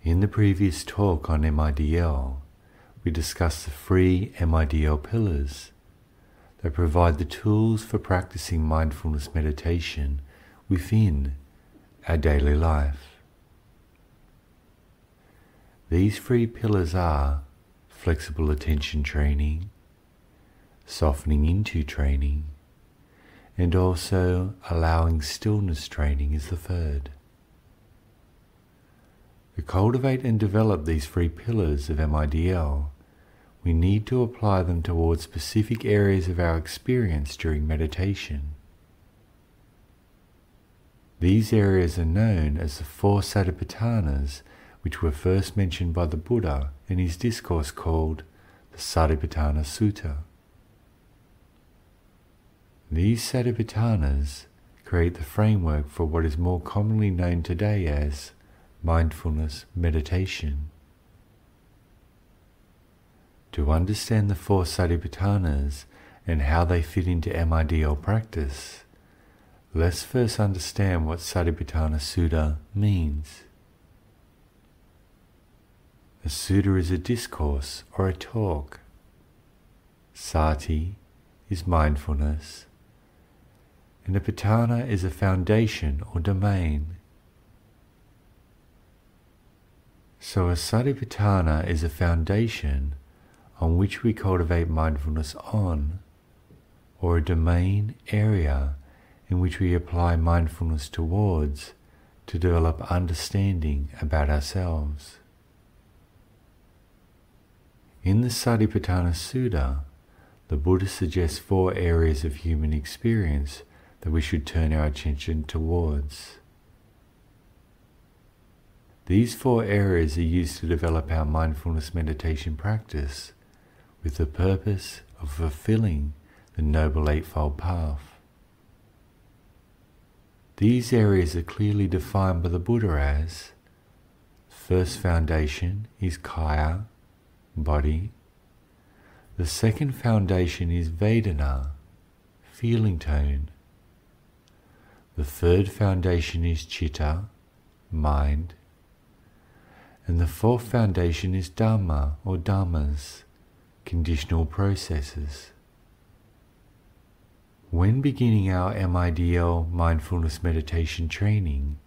In the previous talk on MIDL, we discussed the three MIDL pillars that provide the tools for practicing mindfulness meditation within our daily life. These three pillars are flexible attention training, softening into training, and also allowing stillness training is the third. To cultivate and develop these three pillars of MIDL, we need to apply them towards specific areas of our experience during meditation. These areas are known as the Four Satipatthanas, which were first mentioned by the Buddha in his discourse called the Satipatthana Sutta. These Satipatthanas create the framework for what is more commonly known today as mindfulness meditation. To understand the Four Satipatthanas and how they fit into MIDL practice, let's first understand what Satipatthana Sutta means. A sutta is a discourse or a talk. Sati is mindfulness, and a patthana is a foundation or domain. So a satipatthana is a foundation on which we cultivate mindfulness on, or a domain area in which we apply mindfulness towards to develop understanding about ourselves. In the Satipatthana Sutta, the Buddha suggests 4 areas of human experience that we should turn our attention towards. These 4 areas are used to develop our mindfulness meditation practice with the purpose of fulfilling the Noble Eightfold Path. These areas are clearly defined by the Buddha as: first foundation is kaya, body. The second foundation is vedana, feeling tone. The third foundation is citta, mind. And the fourth foundation is dhamma or dhammas, conditional processes. When beginning our MIDL mindfulness meditation training,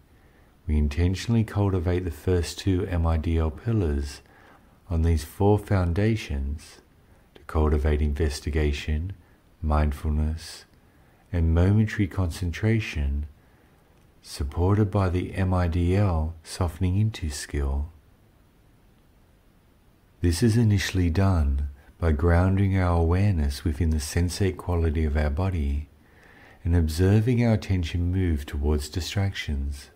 we intentionally cultivate the first 2 MIDL pillars on these 4 foundations to cultivate investigation, mindfulness, and momentary concentration, supported by the MIDL softening into skill. This is initially done by grounding our awareness within the sensate quality of our body and observing our attention move towards distractions.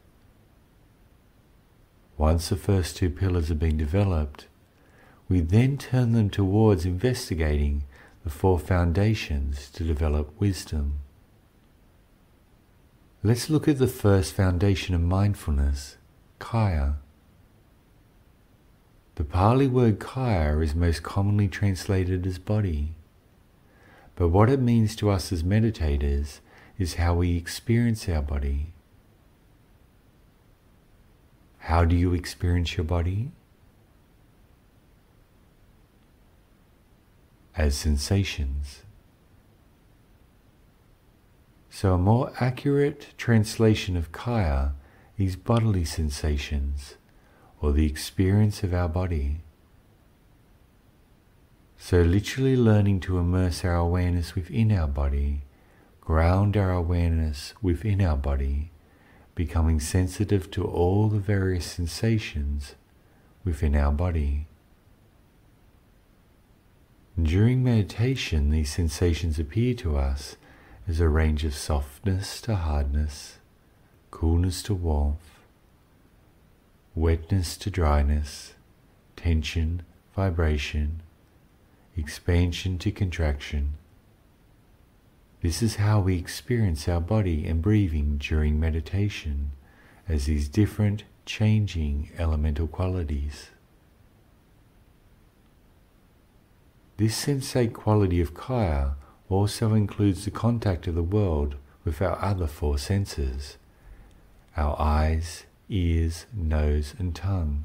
Once the first 2 pillars have been developed, we then turn them towards investigating the 4 foundations to develop wisdom. Let's look at the first foundation of mindfulness, kaya. The Pali word kaya is most commonly translated as body, but what it means to us as meditators is how we experience our body. How do you experience your body? As sensations. So a more accurate translation of kaya is bodily sensations, or the experience of our body. So literally learning to immerse our awareness within our body, ground our awareness within our body, becoming sensitive to all the various sensations within our body. During meditation, these sensations appear to us as a range of softness to hardness, coolness to warmth, wetness to dryness, tension, vibration, expansion to contraction. This is how we experience our body and breathing during meditation, as these different, changing elemental qualities. This sensate quality of kaya also includes the contact of the world with our other 4 senses, our eyes, ears, nose and tongue.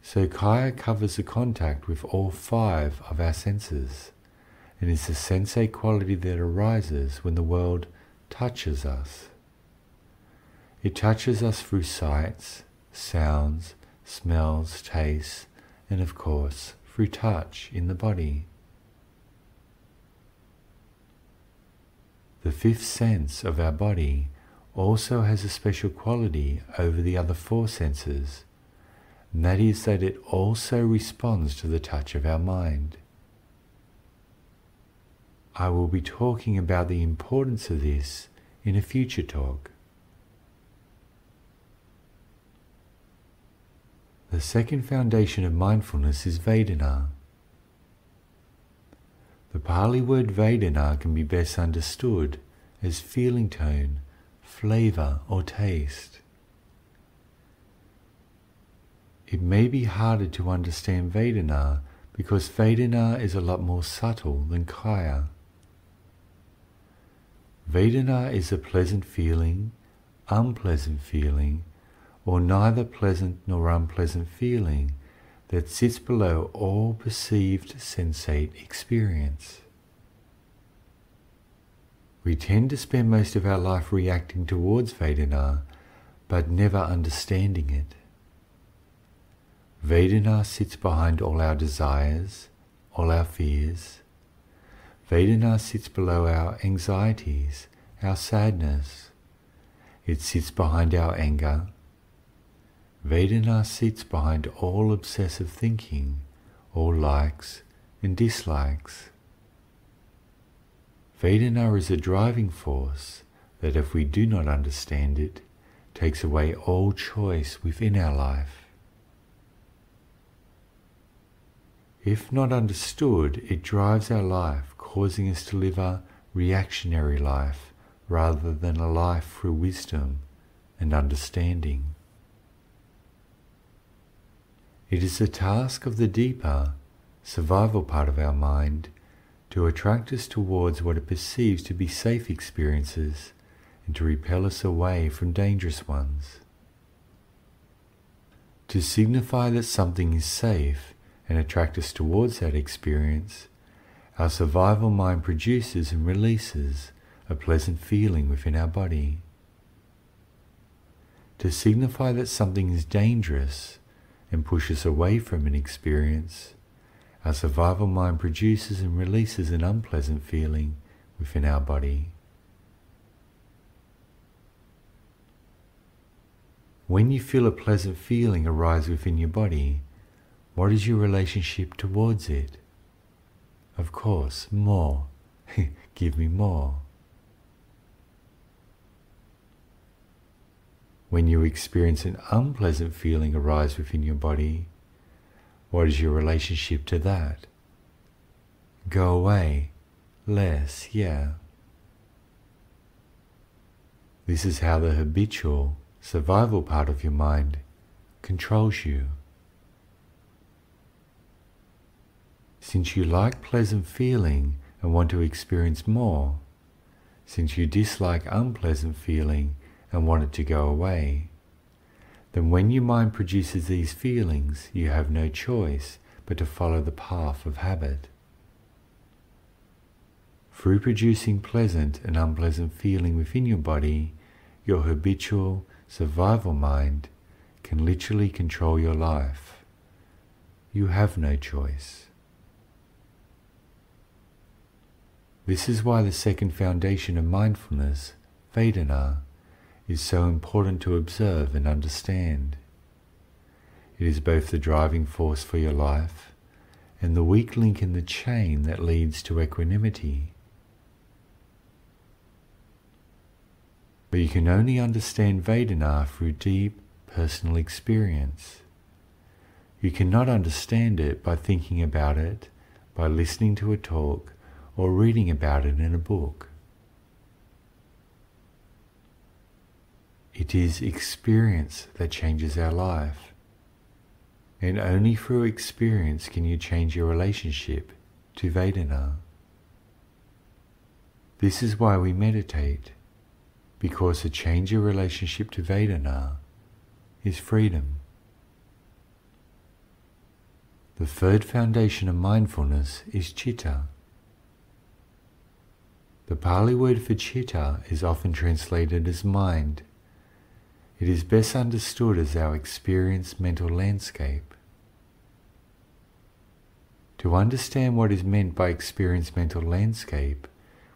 So kaya covers the contact with all 5 of our senses, and is the sensate quality that arises when the world touches us. It touches us through sights, sounds, smells, tastes, and of course through touch in the body. The 5th sense of our body also has a special quality over the other 4 senses, and that is that it also responds to the touch of our mind. I will be talking about the importance of this in a future talk. The second foundation of mindfulness is Vedana. The Pali word Vedana can be best understood as feeling tone, flavour or taste. It may be harder to understand Vedana because Vedana is a lot more subtle than Kaya. Vedana is a pleasant feeling, unpleasant feeling, or neither pleasant nor unpleasant feeling that sits below all perceived sensate experience. We tend to spend most of our life reacting towards Vedana, but never understanding it. Vedana sits behind all our desires, all our fears. Vedana sits below our anxieties, our sadness. It sits behind our anger. Vedana sits behind all obsessive thinking, all likes and dislikes. Vedana is a driving force that, if we do not understand it, takes away all choice within our life. If not understood, it drives our life, causing us to live a reactionary life rather than a life through wisdom and understanding. It is the task of the deeper, survival part of our mind to attract us towards what it perceives to be safe experiences and to repel us away from dangerous ones. To signify that something is safe and attract us towards that experience, our survival mind produces and releases a pleasant feeling within our body. To signify that something is dangerous and push us away from an experience, our survival mind produces and releases an unpleasant feeling within our body. When you feel a pleasant feeling arise within your body, what is your relationship towards it? Of course, more. Give me more. When you experience an unpleasant feeling arise within your body, what is your relationship to that? Go away. Less, yeah. This is how the habitual, survival part of your mind controls you. Since you like pleasant feeling and want to experience more, since you dislike unpleasant feeling and want it to go away, then when your mind produces these feelings, you have no choice but to follow the path of habit. Through producing pleasant and unpleasant feeling within your body, your habitual survival mind can literally control your life. You have no choice. This is why the second foundation of mindfulness, Vedana, is so important to observe and understand. It is both the driving force for your life and the weak link in the chain that leads to equanimity. But you can only understand Vedana through deep personal experience. You cannot understand it by thinking about it, by listening to a talk, or reading about it in a book. It is experience that changes our life, and only through experience can you change your relationship to Vedana. This is why we meditate, because to change your relationship to Vedana is freedom. The third foundation of mindfulness is citta. The Pali word for citta is often translated as mind. It is best understood as our experienced mental landscape. To understand what is meant by experienced mental landscape,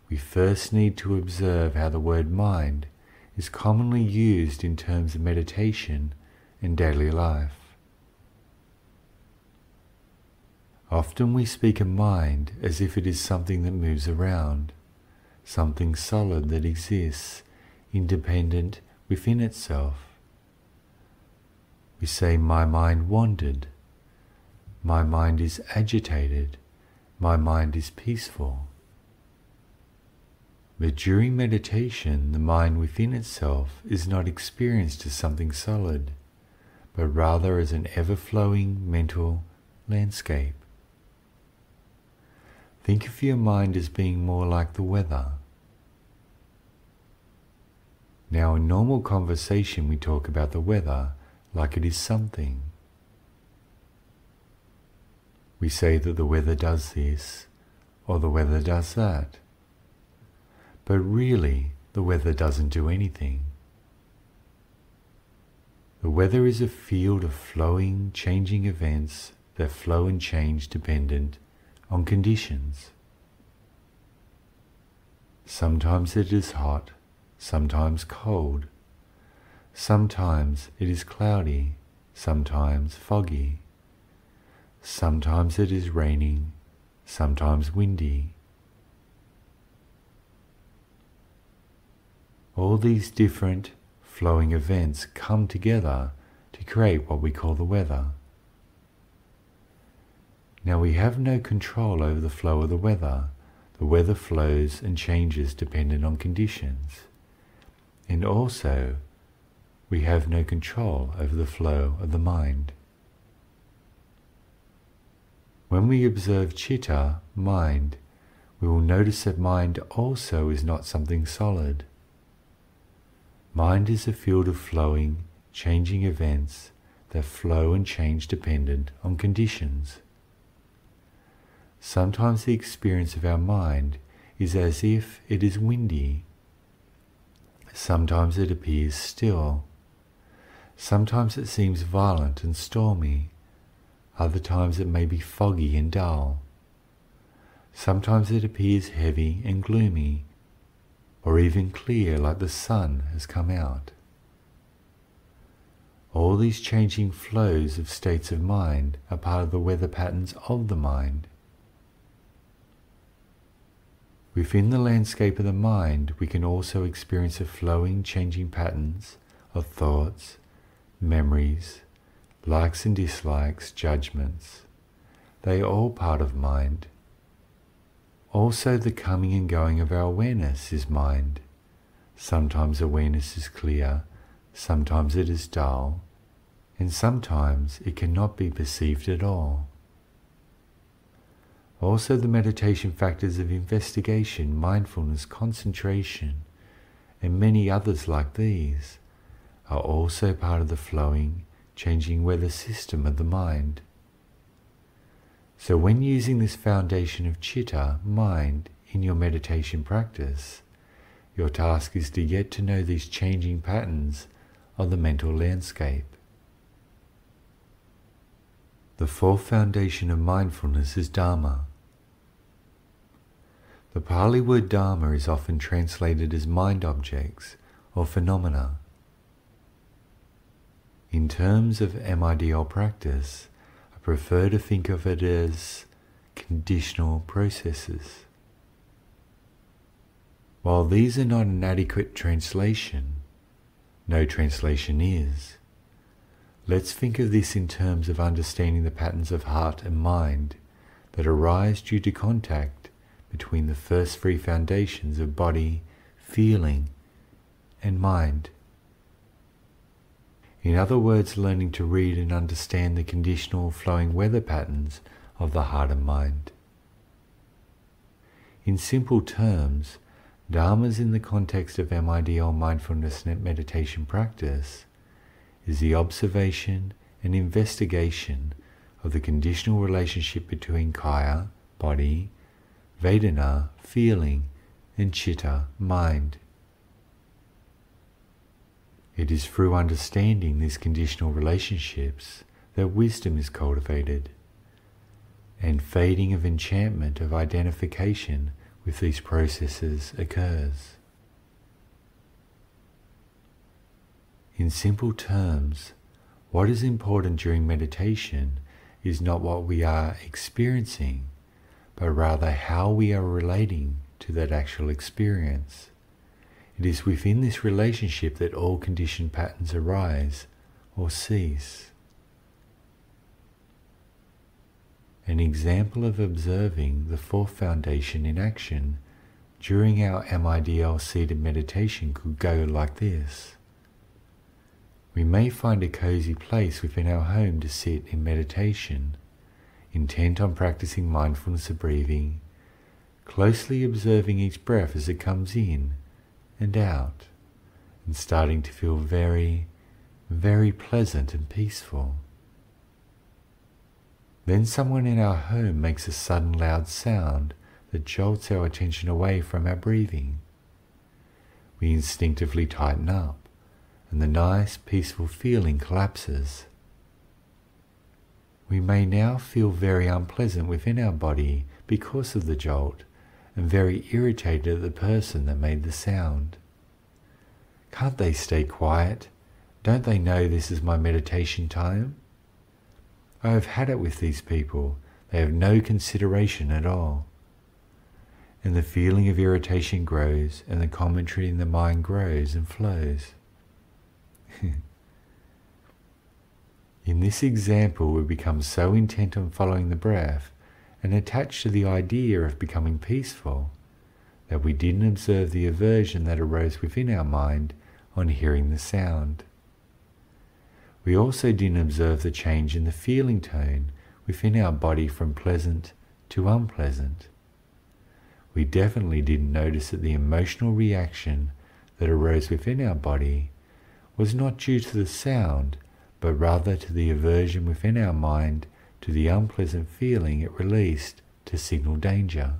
we first need to observe how the word mind is commonly used in terms of meditation and daily life. Often we speak of mind as if it is something that moves around, something solid that exists, independent within itself. We say, my mind wandered, my mind is agitated, my mind is peaceful. But during meditation, the mind within itself is not experienced as something solid, but rather as an ever-flowing mental landscape. Think of your mind as being more like the weather. Now, in normal conversation, we talk about the weather like it is something. We say that the weather does this, or the weather does that. But really, the weather doesn't do anything. The weather is a field of flowing, changing events that flow and change dependent on conditions. Sometimes it is hot, sometimes cold. Sometimes it is cloudy, sometimes foggy. Sometimes it is raining, sometimes windy. All these different flowing events come together to create what we call the weather. Now we have no control over the flow of the weather. The weather flows and changes dependent on conditions. And also, we have no control over the flow of the mind. When we observe citta, mind, we will notice that mind also is not something solid. Mind is a field of flowing, changing events that flow and change dependent on conditions. Sometimes the experience of our mind is as if it is windy. Sometimes it appears still. Sometimes it seems violent and stormy. Other times it may be foggy and dull. Sometimes it appears heavy and gloomy, or even clear like the sun has come out. All these changing flows of states of mind are part of the weather patterns of the mind. Within the landscape of the mind, we can also experience the flowing, changing patterns of thoughts, memories, likes and dislikes, judgments. They are all part of mind. Also, the coming and going of our awareness is mind. Sometimes awareness is clear, sometimes it is dull, and sometimes it cannot be perceived at all. Also, the meditation factors of investigation, mindfulness, concentration, and many others like these are also part of the flowing, changing weather system of the mind. So when using this foundation of citta, mind, in your meditation practice, your task is to get to know these changing patterns of the mental landscape. The fourth foundation of mindfulness is Dharma. The Pali word Dharma is often translated as mind objects or phenomena. In terms of MIDL practice, I prefer to think of it as conditional processes. While these are not an adequate translation, no translation is, let's think of this in terms of understanding the patterns of heart and mind that arise due to contact between the first three foundations of body, feeling, and mind. In other words, learning to read and understand the conditional flowing weather patterns of the heart and mind. In simple terms, dharmas in the context of MIDL mindfulness meditation practice is the observation and investigation of the conditional relationship between kaya, body, vedana, feeling, and chitta, mind. It is through understanding these conditional relationships that wisdom is cultivated, and fading of enchantment of identification with these processes occurs. In simple terms, what is important during meditation is not what we are experiencing, but rather how we are relating to that actual experience. It is within this relationship that all conditioned patterns arise or cease. An example of observing the fourth foundation in action during our MIDL seated meditation could go like this. We may find a cozy place within our home to sit in meditation, intent on practicing mindfulness of breathing, closely observing each breath as it comes in and out, and starting to feel very, very pleasant and peaceful. Then someone in our home makes a sudden loud sound that jolts our attention away from our breathing. We instinctively tighten up, and the nice, peaceful feeling collapses. We may now feel very unpleasant within our body because of the jolt, and very irritated at the person that made the sound. Can't they stay quiet? Don't they know this is my meditation time? I have had it with these people. They have no consideration at all. And the feeling of irritation grows, and the commentary in the mind grows and flows. In this example, we become so intent on following the breath and attached to the idea of becoming peaceful that we didn't observe the aversion that arose within our mind on hearing the sound. We also didn't observe the change in the feeling tone within our body from pleasant to unpleasant. We definitely didn't notice that the emotional reaction that arose within our body was not due to the sound, but rather to the aversion within our mind to the unpleasant feeling it released to signal danger.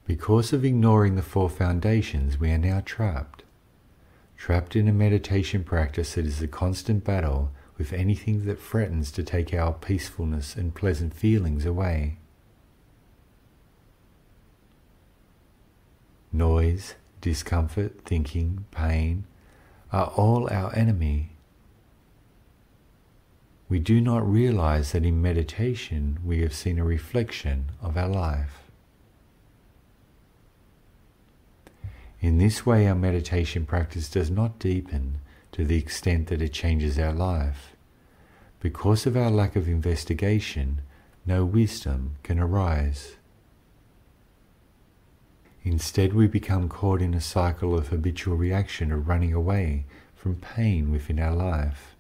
Because of ignoring the four foundations, we are now trapped in a meditation practice that is a constant battle with anything that threatens to take our peacefulness and pleasant feelings away. Noise, discomfort, thinking, pain are all our enemy. We do not realize that in meditation we have seen a reflection of our life. In this way, our meditation practice does not deepen to the extent that it changes our life. Because of our lack of investigation, no wisdom can arise. Instead, we become caught in a cycle of habitual reaction of running away from pain within our life,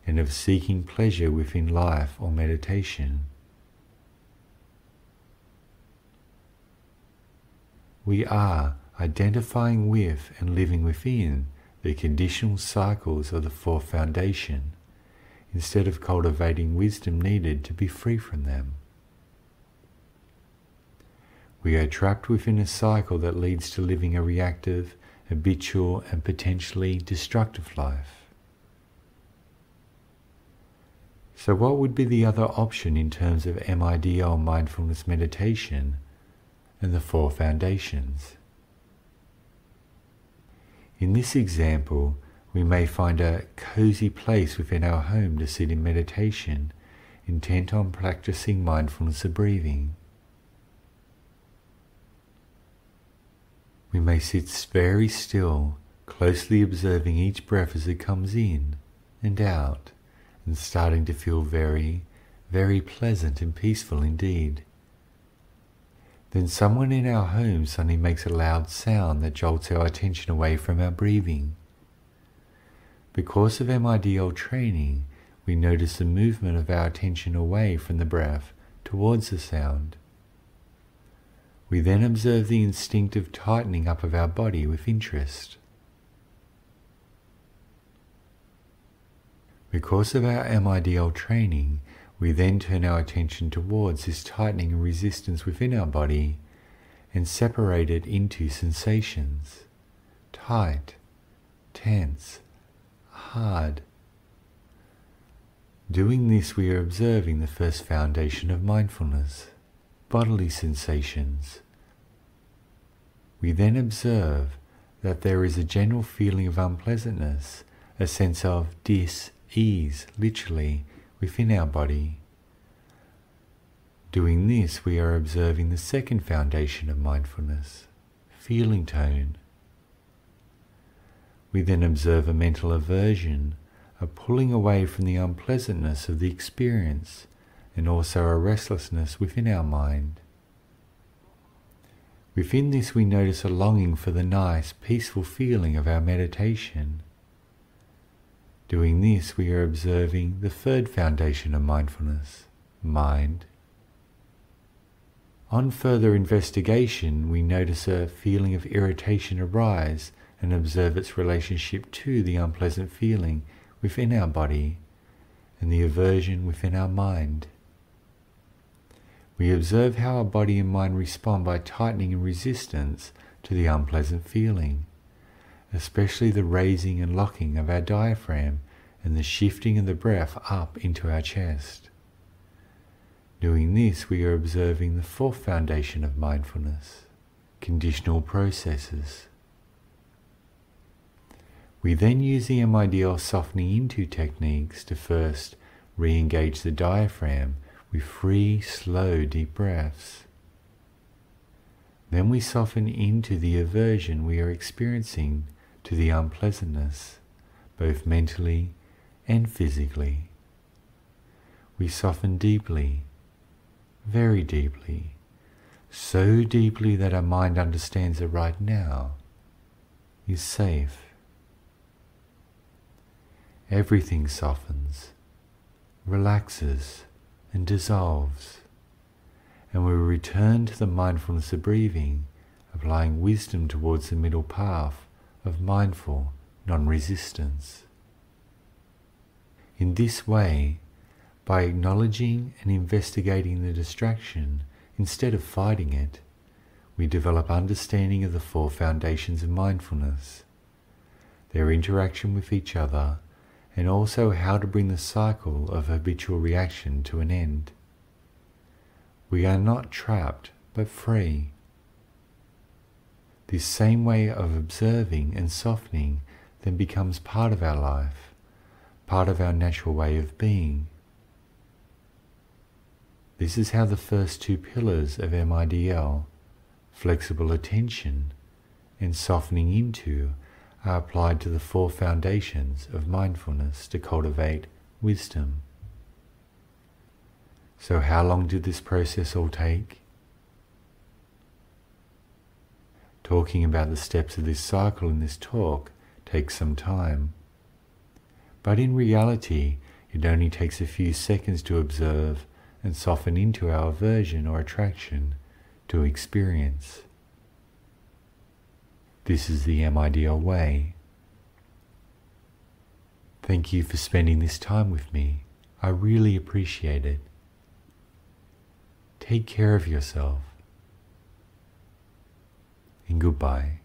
and of seeking pleasure within life or meditation. We are identifying with and living within the conditional cycles of the fourth foundation, instead of cultivating wisdom needed to be free from them. We are trapped within a cycle that leads to living a reactive, habitual, and potentially destructive life. So what would be the other option in terms of MIDL mindfulness meditation and the four foundations? In this example, we may find a cozy place within our home to sit in meditation, intent on practicing mindfulness of breathing. We may sit very still, closely observing each breath as it comes in and out, and starting to feel very, very pleasant and peaceful indeed. Then someone in our home suddenly makes a loud sound that jolts our attention away from our breathing. Because of MIDL training, we notice the movement of our attention away from the breath towards the sound. We then observe the instinctive tightening up of our body with interest. Because of our MIDL training, we then turn our attention towards this tightening and resistance within our body and separate it into sensations: tight, tense, hard. Doing this, we are observing the first foundation of mindfulness, bodily sensations. We then observe that there is a general feeling of unpleasantness, a sense of dis-ease, literally, within our body. Doing this, we are observing the second foundation of mindfulness, feeling tone. We then observe a mental aversion, a pulling away from the unpleasantness of the experience, and also a restlessness within our mind. Within this, we notice a longing for the nice, peaceful feeling of our meditation. Doing this, we are observing the third foundation of mindfulness, mind. On further investigation, we notice a feeling of irritation arise and observe its relationship to the unpleasant feeling within our body and the aversion within our mind. We observe how our body and mind respond by tightening in resistance to the unpleasant feeling, especially the raising and locking of our diaphragm and the shifting of the breath up into our chest. Doing this, we are observing the fourth foundation of mindfulness, conditional processes. We then use the MIDL softening into techniques to first re-engage the diaphragm with 3 slow, deep breaths. Then we soften into the aversion we are experiencing to the unpleasantness, both mentally and physically. We soften deeply, very deeply, so deeply that our mind understands that right now is safe. Everything softens, relaxes, and dissolves, and we return to the mindfulness of breathing, applying wisdom towards the middle path of mindful non-resistance. In this way, by acknowledging and investigating the distraction instead of fighting it, we develop understanding of the 4 foundations of mindfulness, their interaction with each other, and also how to bring the cycle of habitual reaction to an end. We are not trapped, but free. This same way of observing and softening then becomes part of our life, part of our natural way of being. This is how the first 2 pillars of MIDL, flexible attention and softening into, are applied to the 4 foundations of mindfulness to cultivate wisdom. So how long did this process all take? Talking about the steps of this cycle in this talk takes some time, but in reality it only takes a few seconds to observe and soften into our aversion or attraction to experience. This is the MIDL way. Thank you for spending this time with me. I really appreciate it. Take care of yourself. And goodbye.